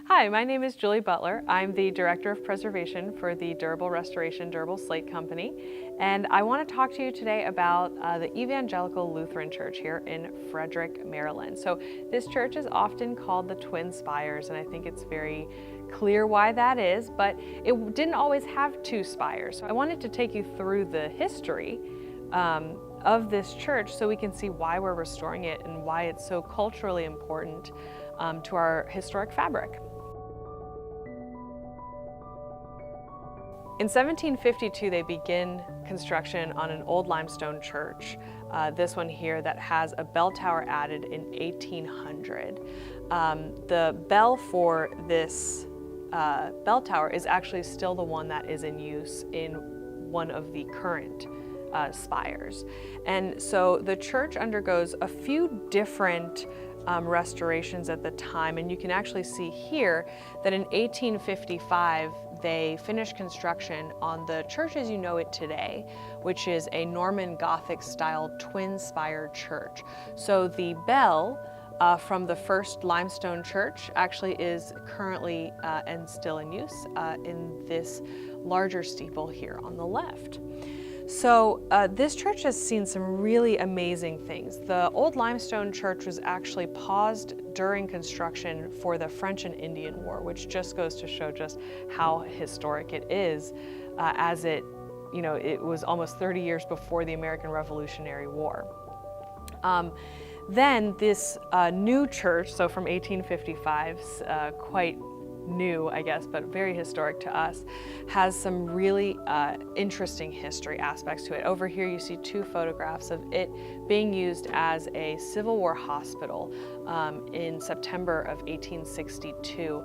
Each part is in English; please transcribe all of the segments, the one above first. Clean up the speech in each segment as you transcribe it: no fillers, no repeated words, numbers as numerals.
Hi, my name is Julie Butler. I'm the Director of Preservation for the Durable Restoration Durable Slate Company, and I want to talk to you today about the Evangelical Lutheran Church here in Frederick, Maryland. So this church is often called the Twin Spires, and I think it's very clear why that is, but it didn't always have two spires. So I wanted to take you through the history of this church so we can see why we're restoring it and why it's so culturally important to our historic fabric. In 1752, they begin construction on an old limestone church, this one here that has a bell tower added in 1800. The bell for this bell tower is actually still the one that is in use in one of the current spires. And so the church undergoes a few different restorations at the time, and you can actually see here that in 1855 they finished construction on the church as you know it today, which is a Norman Gothic style twin spire church. So the bell from the first limestone church actually is currently and still in use in this larger steeple here on the left. So this church has seen some really amazing things. The old limestone church was actually paused during construction for the French and Indian War, which just goes to show just how historic it is, as it was almost 30 years before the American Revolutionary War. Then this new church, so from 1855, quite new, I guess, but very historic to us, has some really interesting history aspects to it. Over here you see two photographs of it being used as a Civil War hospital in September of 1862.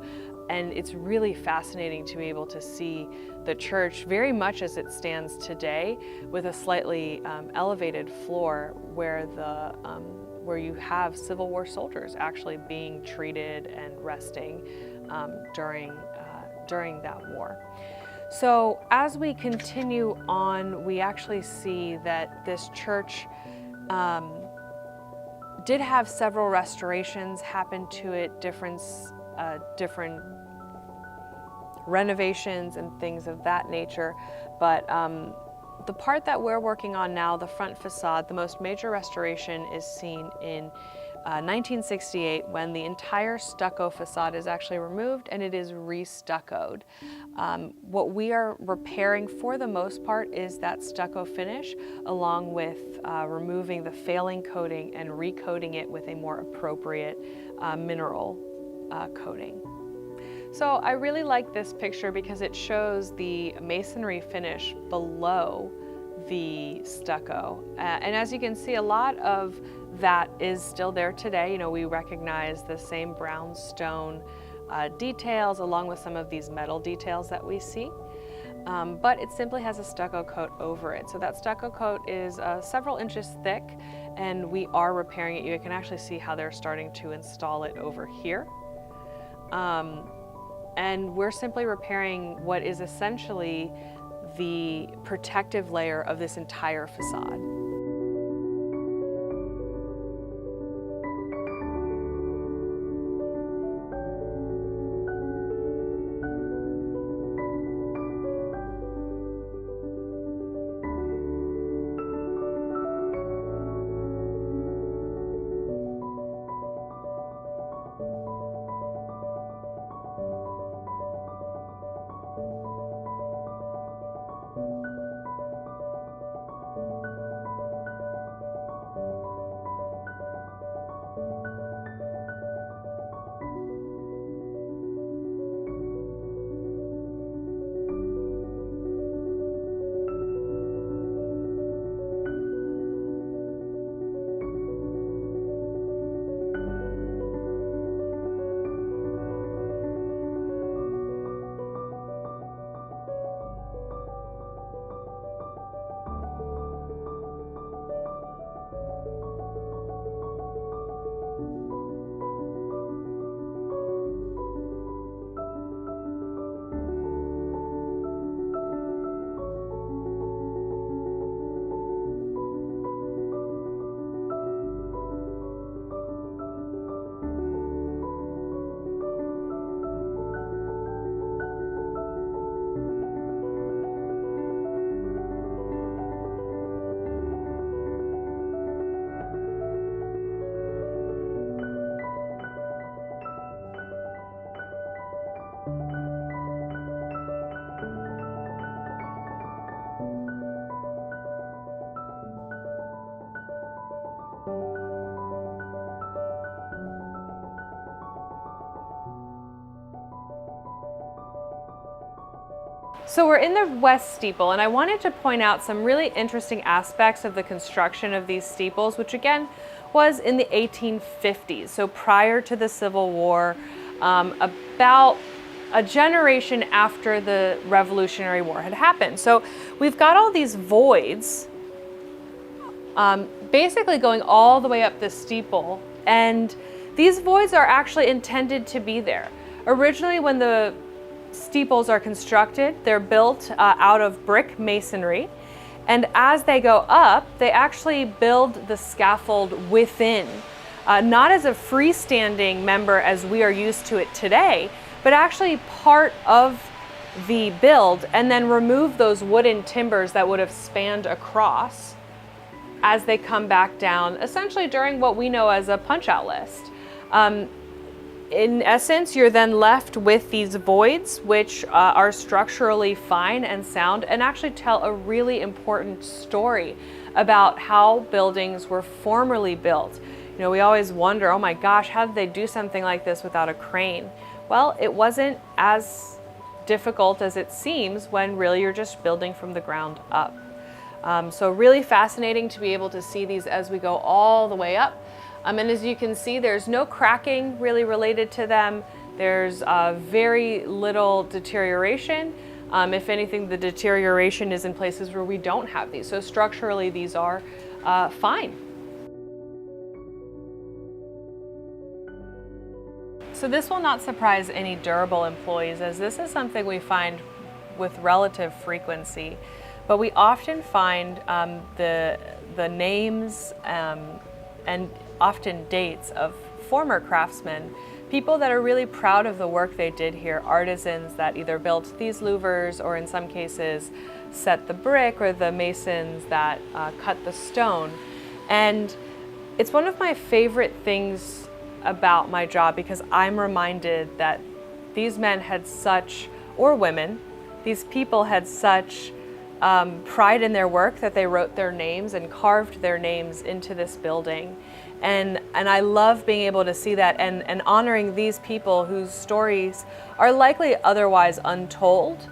And it's really fascinating to be able to see the church very much as it stands today, with a slightly elevated floor where you have Civil War soldiers actually being treated and resting during that war. So as we continue on, we actually see that this church did have several restorations happen to it, different renovations and things of that nature, but the part that we're working on now, the front facade, the most major restoration is seen in 1968, when the entire stucco facade is actually removed and it is re-stuccoed. What we are repairing for the most part is that stucco finish, along with removing the failing coating and recoating it with a more appropriate mineral coating. So I really like this picture because it shows the masonry finish below the stucco. And as you can see, a lot of that is still there today. We recognize the same brownstone details along with some of these metal details that we see. But it simply has a stucco coat over it. So that stucco coat is several inches thick, and we are repairing it. You can actually see how they're starting to install it over here. And we're simply repairing what is essentially the protective layer of this entire facade. So we're in the west steeple, and I wanted to point out some really interesting aspects of the construction of these steeples, which again was in the 1850s, so prior to the Civil War, about a generation after the Revolutionary War had happened. So we've got all these voids basically going all the way up the steeple, and these voids are actually intended to be there. Originally, when the steeples are constructed, they're built out of brick masonry, and as they go up, they actually build the scaffold within, not as a freestanding member as we are used to it today, but actually part of the build, and then remove those wooden timbers that would have spanned across as they come back down, essentially during what we know as a punch-out list. In essence, you're then left with these voids, which are structurally fine and sound, and actually tell a really important story about how buildings were formerly built. You know, we always wonder, oh my gosh, how did they do something like this without a crane? Well, it wasn't as difficult as it seems when really you're just building from the ground up. So really fascinating to be able to see these as we go all the way up. And as you can see, there's no cracking really related to them. There's very little deterioration. If anything, the deterioration is in places where we don't have these. So structurally, these are fine. So this will not surprise any durable employees, as this is something we find with relative frequency. But we often find the names and often dates of former craftsmen, people that are really proud of the work they did here, artisans that either built these louvers or in some cases set the brick, or the masons that cut the stone. And it's one of my favorite things about my job, because I'm reminded that these men had such, or women, these people had such pride in their work that they wrote their names and carved their names into this building. And I love being able to see that and honoring these people whose stories are likely otherwise untold,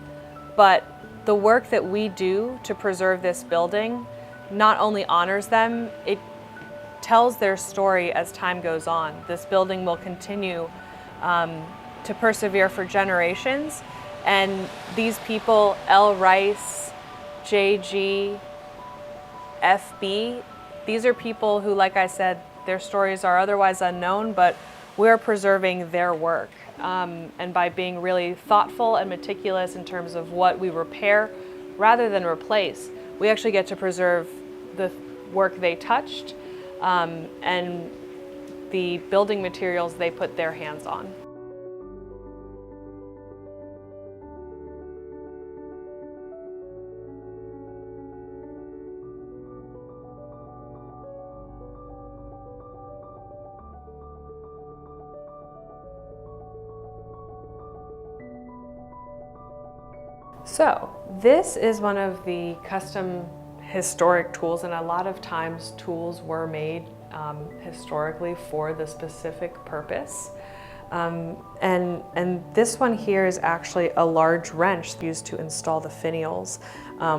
but the work that we do to preserve this building not only honors them, it tells their story as time goes on. This building will continue to persevere for generations, and these people, L. Rice, J.G., F.B., these are people who, like I said, their stories are otherwise unknown, but we're preserving their work. And by being really thoughtful and meticulous in terms of what we repair rather than replace, we actually get to preserve the work they touched and the building materials they put their hands on. So this is one of the custom historic tools, and a lot of times tools were made historically for the specific purpose. And this one here is actually a large wrench used to install the finials,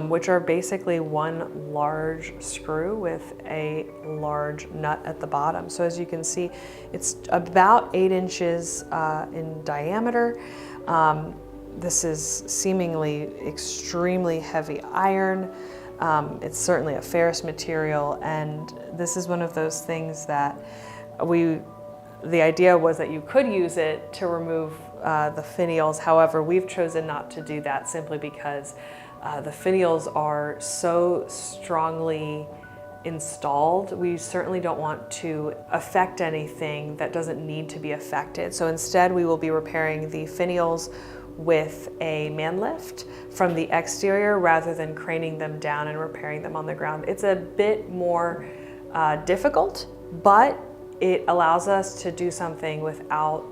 which are basically one large screw with a large nut at the bottom. So as you can see, it's about 8 inches in diameter. This is seemingly extremely heavy iron. It's certainly a ferrous material, and this is one of those things that the idea was that you could use it to remove the finials. However, we've chosen not to do that simply because the finials are so strongly installed. We certainly don't want to affect anything that doesn't need to be affected. So instead, we will be repairing the finials with a man lift from the exterior rather than craning them down and repairing them on the ground. It's a bit more difficult, but it allows us to do something without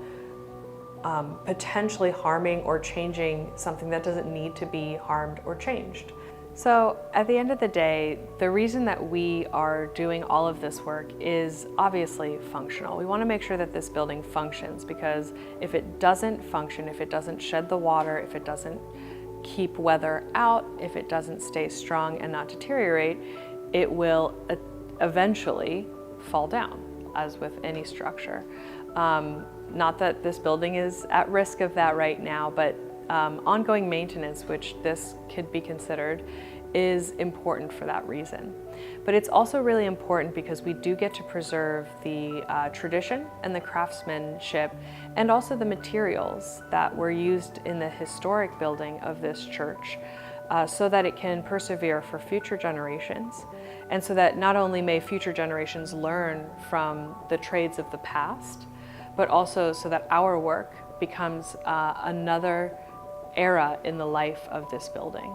potentially harming or changing something that doesn't need to be harmed or changed. So at the end of the day, the reason that we are doing all of this work is obviously functional. We want to make sure that this building functions, because if it doesn't function, if it doesn't shed the water, if it doesn't keep weather out, if it doesn't stay strong and not deteriorate, it will eventually fall down, as with any structure. Not that this building is at risk of that right now, but ongoing maintenance, which this could be considered, is important for that reason. But it's also really important because we do get to preserve the tradition and the craftsmanship and also the materials that were used in the historic building of this church, so that it can persevere for future generations, and so that not only may future generations learn from the trades of the past, but also so that our work becomes another era in the life of this building.